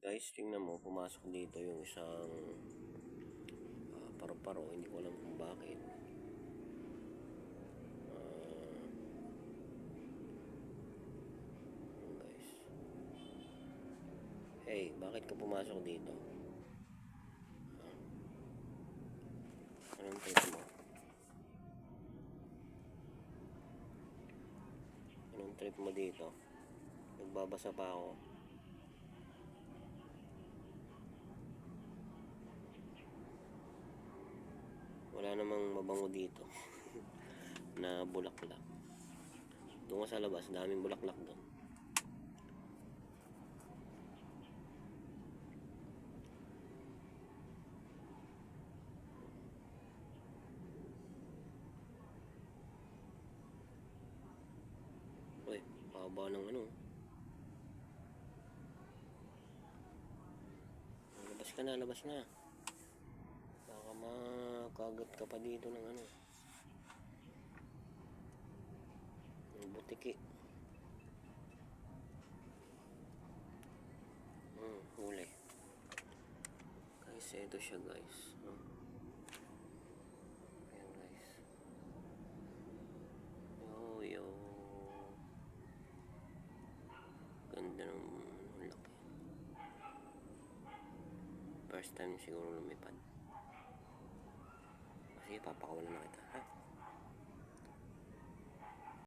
Guys, tingnan mo, pumasok dito yung isang paru-paro. Hindi ko alam kung bakit. Guys. Hey, bakit ka pumasok dito? Anong trip mo? Anong trip mo dito? Nagbabasa pa ako. Wala namang mabango dito na bulaklak. Doon ka sa labas, daming bulaklak doon. Uy, haba ng ano. Labas ka na, labas na. Baka makagat ka pa dito ng ano. Ng butiki. Huli. Guys, ito siya guys. Ayan guys. Yo. Ganda ng laki. First time siguro lumipad. Sige, papakawalan na kita. Ha?